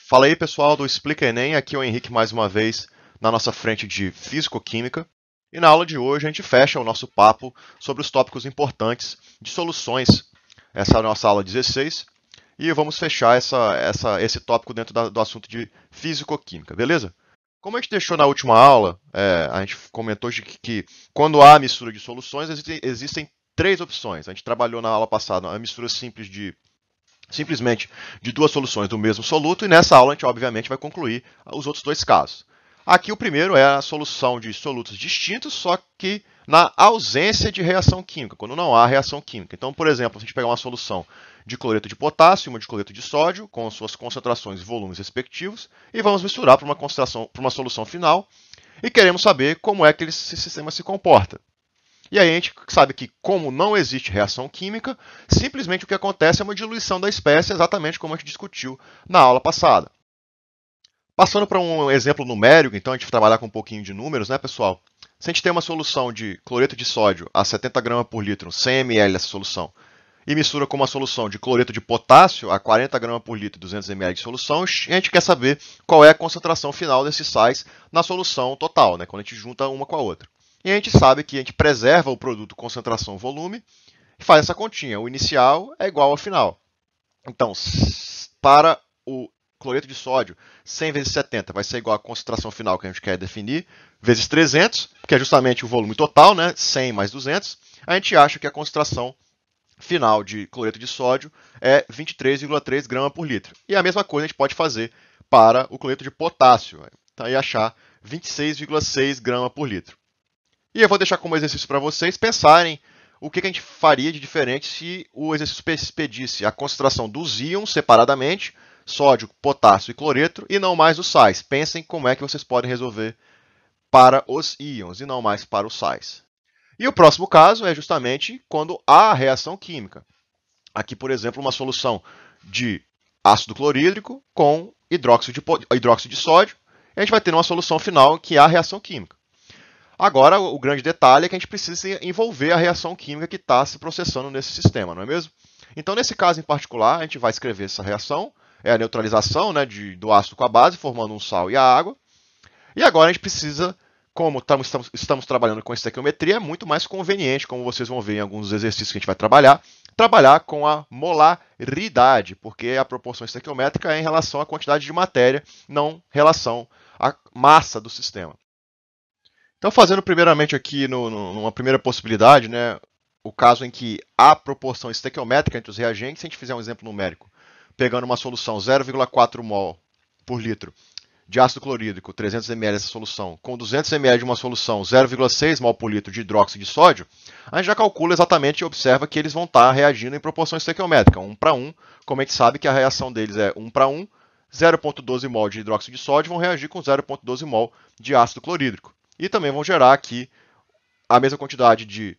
Fala aí pessoal do Explica Enem, aqui é o Henrique mais uma vez na nossa frente de Físico-Química. E na aula de hoje a gente fecha o nosso papo sobre os tópicos importantes de soluções. Essa é a nossa aula 16 e vamos fechar esse tópico dentro do assunto de Físico-Química, beleza? Como a gente deixou na última aula, a gente comentou que quando há mistura de soluções existem três opções. A gente trabalhou na aula passada a mistura simplesmente de duas soluções do mesmo soluto, e nessa aula a gente obviamente vai concluir os outros dois casos. Aqui o primeiro é a solução de solutos distintos, só que na ausência de reação química, quando não há reação química. Então, por exemplo, se a gente pegar uma solução de cloreto de potássio e uma de cloreto de sódio, com suas concentrações e volumes respectivos, e vamos misturar para uma solução final, e queremos saber como é que esse sistema se comporta. E aí a gente sabe que, como não existe reação química, simplesmente o que acontece é uma diluição da espécie, exatamente como a gente discutiu na aula passada. Passando para um exemplo numérico, então a gente vai trabalhar com um pouquinho de números, né, pessoal? Se a gente tem uma solução de cloreto de sódio a 70 gramas por litro, 100 ml dessa solução, e mistura com uma solução de cloreto de potássio a 40 gramas por litro, 200 ml de solução, a gente quer saber qual é a concentração final desses sais na solução total, né, quando a gente junta uma com a outra. E a gente sabe que a gente preserva o produto concentração-volume e faz essa continha. O inicial é igual ao final. Então, para o cloreto de sódio, 100 vezes 70 vai ser igual à concentração final que a gente quer definir, vezes 300, que é justamente o volume total, né? 100 mais 200. A gente acha que a concentração final de cloreto de sódio é 23,3 gramas por litro. E a mesma coisa a gente pode fazer para o cloreto de potássio. Então, e achar 26,6 gramas por litro. E eu vou deixar como exercício para vocês pensarem o que a gente faria de diferente se o exercício pedisse a concentração dos íons separadamente, sódio, potássio e cloreto, e não mais dos sais. Pensem como é que vocês podem resolver para os íons e não mais para os sais. E o próximo caso é justamente quando há reação química. Aqui, por exemplo, uma solução de ácido clorídrico com hidróxido de sódio. E a gente vai ter uma solução final que há reação química. Agora, o grande detalhe é que a gente precisa envolver a reação química que está se processando nesse sistema, não é mesmo? Então, nesse caso em particular, a gente vai escrever essa reação, é a neutralização, né, do ácido com a base, formando um sal e a água. E agora a gente precisa, como estamos trabalhando com estequiometria, é muito mais conveniente, como vocês vão ver em alguns exercícios que a gente vai trabalhar com a molaridade, porque a proporção estequiométrica é em relação à quantidade de matéria, não em relação à massa do sistema. Então, fazendo primeiramente aqui numa primeira possibilidade, né, o caso em que há proporção estequiométrica entre os reagentes, se a gente fizer um exemplo numérico, pegando uma solução 0,4 mol por litro de ácido clorídrico, 300 ml dessa solução, com 200 ml de uma solução 0,6 mol por litro de hidróxido de sódio, a gente já calcula exatamente e observa que eles vão estar reagindo em proporção estequiométrica, 1 para 1, como a gente sabe que a reação deles é 1 para 1, 0,12 mol de hidróxido de sódio vão reagir com 0,12 mol de ácido clorídrico. E também vão gerar aqui a mesma quantidade de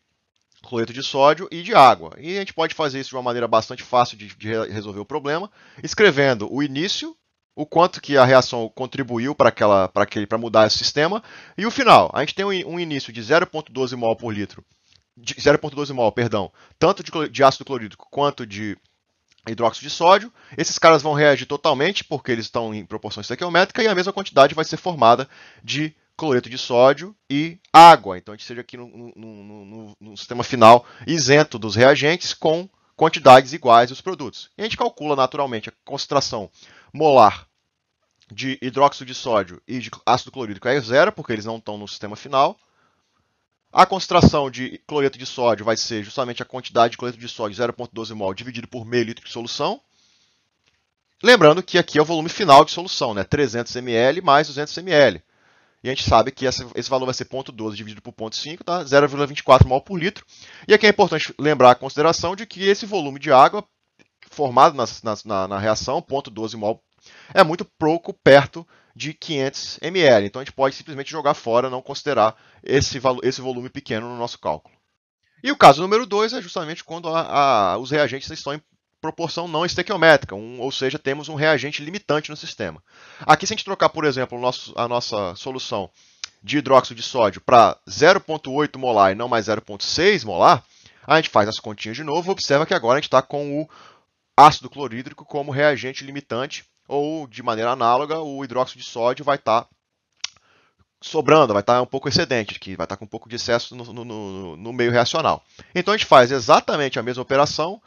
cloreto de sódio e de água. E a gente pode fazer isso de uma maneira bastante fácil de resolver o problema, escrevendo o início, o quanto que a reação contribuiu para mudar esse sistema, e o final. A gente tem um início de 0,12 mol por litro, 0,12 mol, perdão, tanto de ácido clorídrico quanto de hidróxido de sódio. Esses caras vão reagir totalmente porque eles estão em proporção estequiométrica, e a mesma quantidade vai ser formada de cloreto de sódio e água. Então a gente esteja aqui no sistema final isento dos reagentes com quantidades iguais dos produtos. E a gente calcula naturalmente a concentração molar de hidróxido de sódio e de ácido clorídrico é zero, porque eles não estão no sistema final. A concentração de cloreto de sódio vai ser justamente a quantidade de cloreto de sódio, 0,12 mol, dividido por meio litro de solução. Lembrando que aqui é o volume final de solução, né? 300 ml mais 200 ml. E a gente sabe que esse valor vai ser 0,12 dividido por 0,5, tá? 0,24 mol por litro. E aqui é importante lembrar a consideração de que esse volume de água formado na reação, 0,12 mol, é muito pouco perto de 500 ml. Então a gente pode simplesmente jogar fora, não considerar esse volume pequeno no nosso cálculo. E o caso número 2 é justamente quando os reagentes estão em proporção não estequiométrica, ou seja, temos um reagente limitante no sistema. Aqui, se a gente trocar, por exemplo, a nossa solução de hidróxido de sódio para 0,8 molar e não mais 0,6 molar, A gente faz as continhas de novo, observa que agora a gente está com o ácido clorídrico como reagente limitante, ou de maneira análoga, o hidróxido de sódio vai estar sobrando, vai estar um pouco excedente, que vai estar com um pouco de excesso no meio reacional. Então a gente faz exatamente a mesma operação,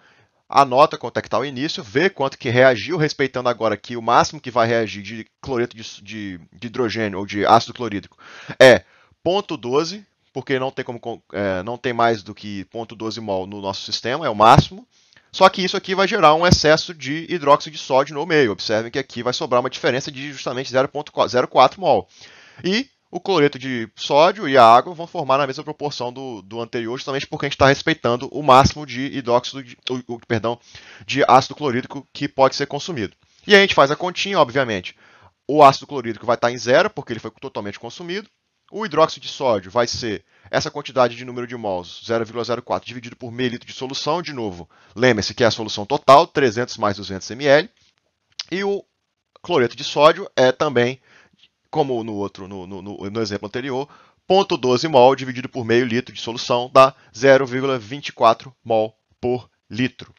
anota quanto é que está o início, vê quanto que reagiu, respeitando agora que o máximo que vai reagir de cloreto de hidrogênio ou de ácido clorídrico é 0,12, porque não tem mais do que 0,12 mol no nosso sistema, é o máximo. Só que isso aqui vai gerar um excesso de hidróxido de sódio no meio. Observem que aqui vai sobrar uma diferença de justamente 0,04 mol. E o cloreto de sódio e a água vão formar na mesma proporção do anterior, justamente porque a gente está respeitando o máximo de de ácido clorídrico que pode ser consumido. E aí a gente faz a continha, obviamente. O ácido clorídrico vai estar em zero, porque ele foi totalmente consumido. O hidróxido de sódio vai ser essa quantidade de número de mols, 0,04, dividido por meio litro de solução. De novo, lembre-se que é a solução total, 300 mais 200 ml. E o cloreto de sódio é também, como no exemplo anterior, 0,12 mol dividido por meio litro de solução dá 0,24 mol por litro.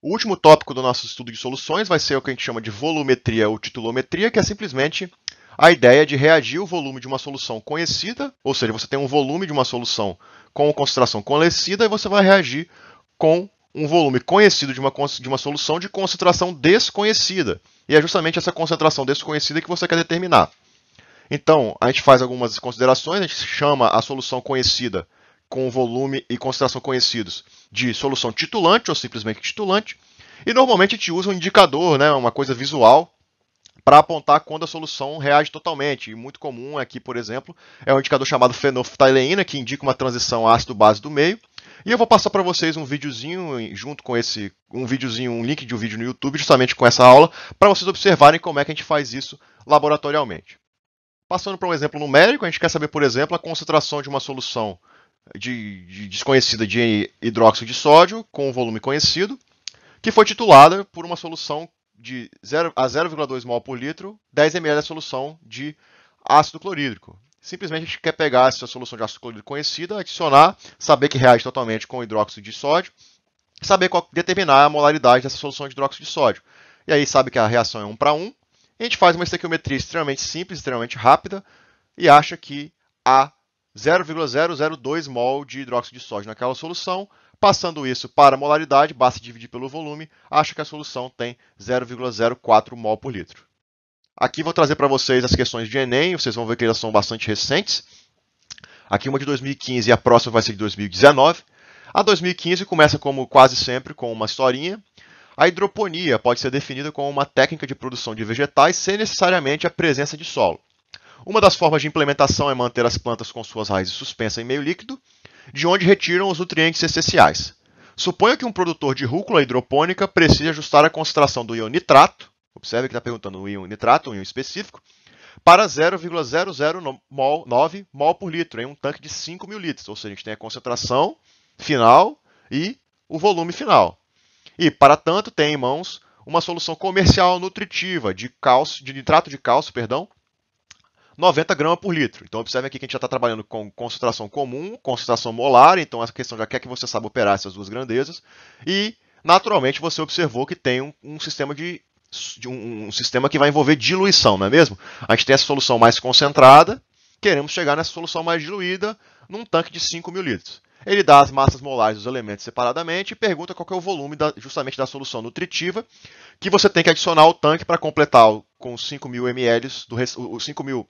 O último tópico do nosso estudo de soluções vai ser o que a gente chama de volumetria ou titulometria, que é simplesmente a ideia de reagir o volume de uma solução conhecida, ou seja, você tem um volume de uma solução com concentração conhecida e você vai reagir com um volume conhecido de uma solução de concentração desconhecida. E é justamente essa concentração desconhecida que você quer determinar. Então, a gente faz algumas considerações, a gente chama a solução conhecida com volume e concentração conhecidos de solução titulante ou simplesmente titulante. E normalmente a gente usa um indicador, uma coisa visual, para apontar quando a solução reage totalmente. E muito comum aqui, por exemplo, é um indicador chamado fenolftaleína, que indica uma transição ácido-base do meio. E eu vou passar para vocês um videozinho, junto com um link de um vídeo no YouTube, justamente com essa aula, para vocês observarem como é que a gente faz isso laboratorialmente. Passando para um exemplo numérico, a gente quer saber, por exemplo, a concentração de uma solução desconhecida de hidróxido de sódio, com um volume conhecido, que foi titulada por uma solução de 0 a 0,2 mol por litro, 10 ml da solução de ácido clorídrico. Simplesmente a gente quer pegar essa solução de ácido clorídrico conhecida, adicionar, saber que reage totalmente com hidróxido de sódio, determinar a molaridade dessa solução de hidróxido de sódio. E aí sabe que a reação é 1 para 1, e a gente faz uma estequiometria extremamente simples, extremamente rápida, e acha que há 0,002 mol de hidróxido de sódio naquela solução. Passando isso para a molaridade, basta dividir pelo volume, acha que a solução tem 0,04 mol por litro. Aqui vou trazer para vocês as questões de Enem, vocês vão ver que elas são bastante recentes. Aqui uma de 2015 e a próxima vai ser de 2019. A 2015 começa, como quase sempre, com uma historinha. A hidroponia pode ser definida como uma técnica de produção de vegetais sem necessariamente a presença de solo. Uma das formas de implementação é manter as plantas com suas raízes suspensas em meio líquido, de onde retiram os nutrientes essenciais. Suponha que um produtor de rúcula hidropônica precise ajustar a concentração do íon nitrato, observe que está perguntando o íon nitrato, um íon específico, para 0,009 mol por litro em um tanque de 5.000 litros, ou seja, a gente tem a concentração final e o volume final. E, para tanto, tem em mãos uma solução comercial nutritiva de nitrato de cálcio, 90 gramas por litro. Então, observe aqui que a gente já está trabalhando com concentração comum, concentração molar, então essa questão já quer que você saiba operar essas duas grandezas. E, naturalmente, você observou que tem um sistema que vai envolver diluição, não é mesmo? A gente tem essa solução mais concentrada, queremos chegar nessa solução mais diluída num tanque de 5.000 litros. Ele dá as massas molares dos elementos separadamente e pergunta qual que é o volume justamente da solução nutritiva que você tem que adicionar ao tanque para completar com 5.000 ml, os 5.000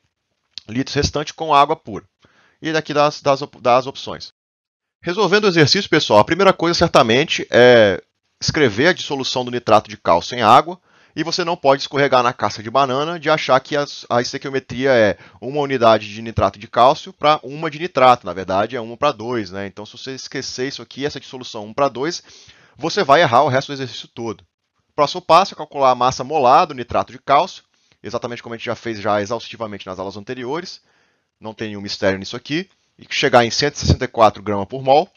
litros restantes com água pura. E daqui das opções. Resolvendo o exercício, pessoal, a primeira coisa certamente é escrever a dissolução do nitrato de cálcio em água, e você não pode escorregar na casca de banana de achar que a estequiometria é uma unidade de nitrato de cálcio para uma de nitrato. Na verdade, é 1 para 2. Né? Então, se você esquecer isso aqui, essa dissolução 1 para 2, você vai errar o resto do exercício todo. Próximo passo é calcular a massa molar do nitrato de cálcio, exatamente como a gente já fez exaustivamente nas aulas anteriores. Não tem nenhum mistério nisso aqui. E chegar em 164 gramas por mol.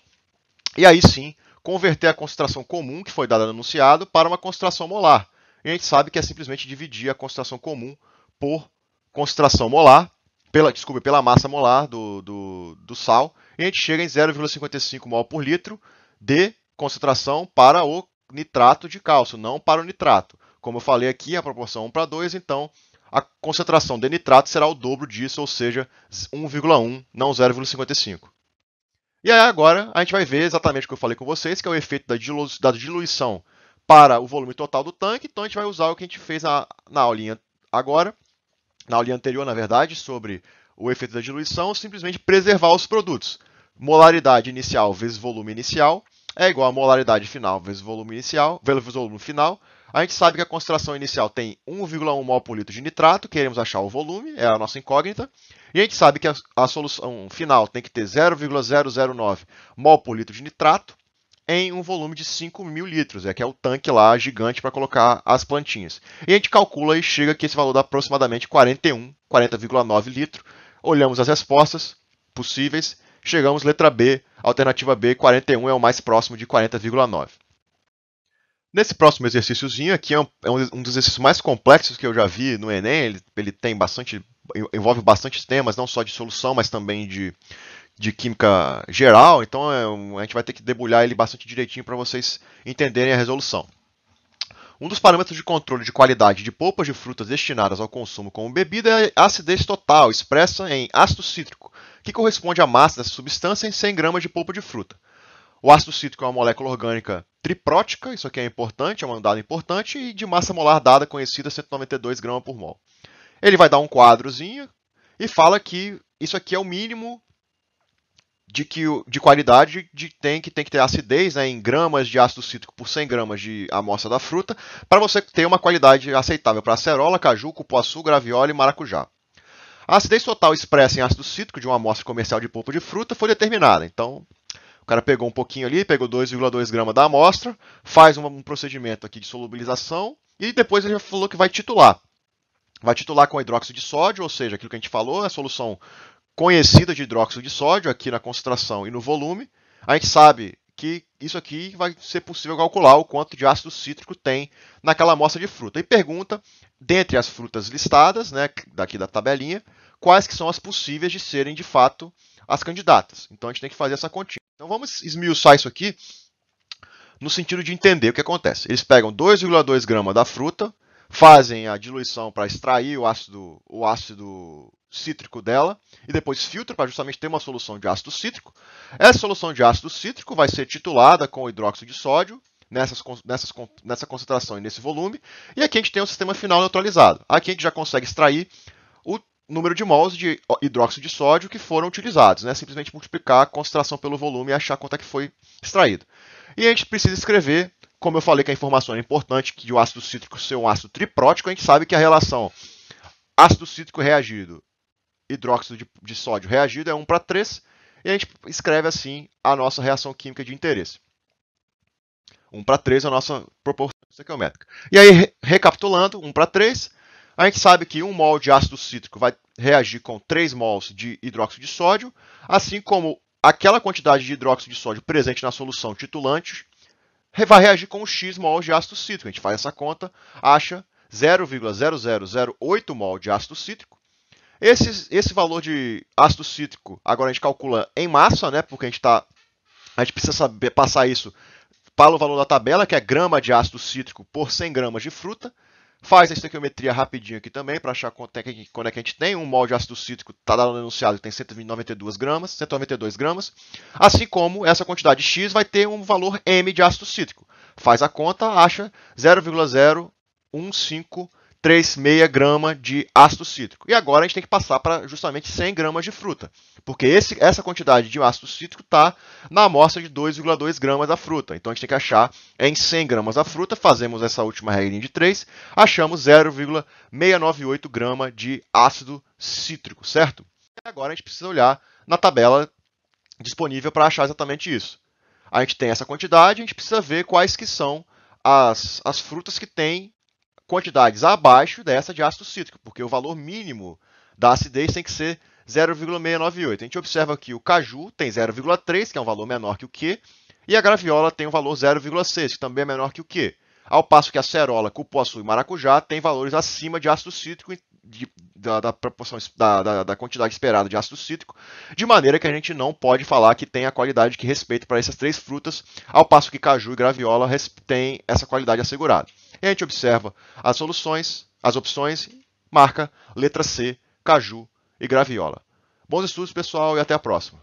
E aí sim, converter a concentração comum que foi dada no enunciado para uma concentração molar. E a gente sabe que é simplesmente dividir a concentração comum por concentração molar, pela massa molar do sal, e a gente chega em 0,55 mol por litro, de concentração para o nitrato de cálcio, não para o nitrato. Como eu falei aqui, a proporção 1:2, então a concentração de nitrato será o dobro disso, ou seja, 1,1, não 0,55. E aí agora a gente vai ver exatamente o que eu falei com vocês, que é o efeito da diluição para o volume total do tanque. Então a gente vai usar o que a gente fez na aulinha agora, na aulinha anterior, na verdade, sobre o efeito da diluição, simplesmente preservar os produtos. Molaridade inicial vezes volume inicial é igual a molaridade final vezes volume inicial, vezes volume final. A gente sabe que a concentração inicial tem 1,1 mol por litro de nitrato, queremos achar o volume, é a nossa incógnita. E a gente sabe que a solução final tem que ter 0,009 mol por litro de nitrato em um volume de 5.000 litros, que é o tanque lá gigante para colocar as plantinhas. E a gente calcula e chega que esse valor dá aproximadamente 40,9 litros. Olhamos as respostas possíveis, chegamos letra B, alternativa B, 41 é o mais próximo de 40,9. Nesse próximo exercíciozinho aqui é um dos exercícios mais complexos que eu já vi no Enem. Ele tem envolve bastante temas, não só de solução, mas também de química geral. Então a gente vai ter que debulhar ele bastante direitinho para vocês entenderem a resolução. Um dos parâmetros de controle de qualidade de polpas de frutas destinadas ao consumo como bebida é a acidez total, expressa em ácido cítrico, que corresponde à massa dessa substância em 100 gramas de polpa de fruta. O ácido cítrico é uma molécula orgânica triprótica, isso aqui é importante, é um dado importante, e de massa molar dada conhecida 192 gramas por mol. Ele vai dar um quadrozinho e fala que isso aqui é o mínimo de qualidade que tem que ter acidez, né, em gramas de ácido cítrico por 100 gramas de amostra da fruta, para você ter uma qualidade aceitável para acerola, caju, cupuaçu, graviola e maracujá. A acidez total expressa em ácido cítrico de uma amostra comercial de polpa de fruta foi determinada. Então, o cara pegou um pouquinho ali, pegou 2,2 gramas da amostra, faz um procedimento aqui de solubilização e depois ele falou que vai titular. Vai titular com hidróxido de sódio, ou seja, aquilo que a gente falou, a solução conhecida de hidróxido de sódio aqui na concentração e no volume. A gente sabe que isso aqui vai ser possível calcular o quanto de ácido cítrico tem naquela amostra de fruta. E pergunta, dentre as frutas listadas, né, daqui da tabelinha, quais que são as possíveis de serem de fato as candidatas. Então a gente tem que fazer essa continha. Então vamos esmiuçar isso aqui no sentido de entender o que acontece. Eles pegam 2,2 gramas da fruta, fazem a diluição para extrair o ácido cítrico dela e depois filtram para justamente ter uma solução de ácido cítrico. Essa solução de ácido cítrico vai ser titulada com hidróxido de sódio nessa concentração e nesse volume. E aqui a gente tem o sistema final neutralizado. Aqui a gente já consegue extrair o número de mols de hidróxido de sódio que foram utilizados, né? Simplesmente multiplicar a concentração pelo volume e achar quanto é que foi extraído. E a gente precisa escrever, como eu falei que a informação é importante, que o ácido cítrico ser um ácido triprótico, a gente sabe que a relação ácido cítrico reagido, hidróxido de sódio reagido é 1:3, e a gente escreve assim a nossa reação química de interesse. 1:3 é a nossa proporção estequiométrica. E aí, recapitulando, 1:3, a gente sabe que 1 mol de ácido cítrico vai reagir com 3 mols de hidróxido de sódio, assim como aquela quantidade de hidróxido de sódio presente na solução titulante vai reagir com X mols de ácido cítrico. A gente faz essa conta, acha 0,0008 mol de ácido cítrico. Esse valor de ácido cítrico, agora a gente calcula em massa, né? Porque a gente precisa saber passar isso para o valor da tabela, que é grama de ácido cítrico por 100 gramas de fruta. Faz a estequiometria rapidinho aqui também, para achar quando é que a gente tem. 1 mol de ácido cítrico está dado no enunciado que tem 192 gramas. Assim como essa quantidade X vai ter um valor M de ácido cítrico. Faz a conta, acha 0,01536 gramas de ácido cítrico. E agora a gente tem que passar para justamente 100 gramas de fruta, porque essa quantidade de ácido cítrico está na amostra de 2,2 gramas da fruta. Então a gente tem que achar em 100 gramas da fruta, fazemos essa última regrinha de 3, achamos 0,698 gramas de ácido cítrico, certo? E agora a gente precisa olhar na tabela disponível para achar exatamente isso. A gente tem essa quantidade, a gente precisa ver quais que são as frutas que têm quantidades abaixo dessa de ácido cítrico, porque o valor mínimo da acidez tem que ser 0,698. A gente observa que o caju tem 0,3, que é um valor menor que o Q, e a graviola tem um valor 0,6, que também é menor que o Q. Ao passo que a acerola, cupuaçu e maracujá têm valores acima de ácido cítrico, da proporção, da quantidade esperada de ácido cítrico, de maneira que a gente não pode falar que tem a qualidade que respeita para essas três frutas, ao passo que caju e graviola têm essa qualidade assegurada. E a gente observa as soluções, as opções, marca letra C, caju e graviola. Bons estudos, pessoal, e até a próxima.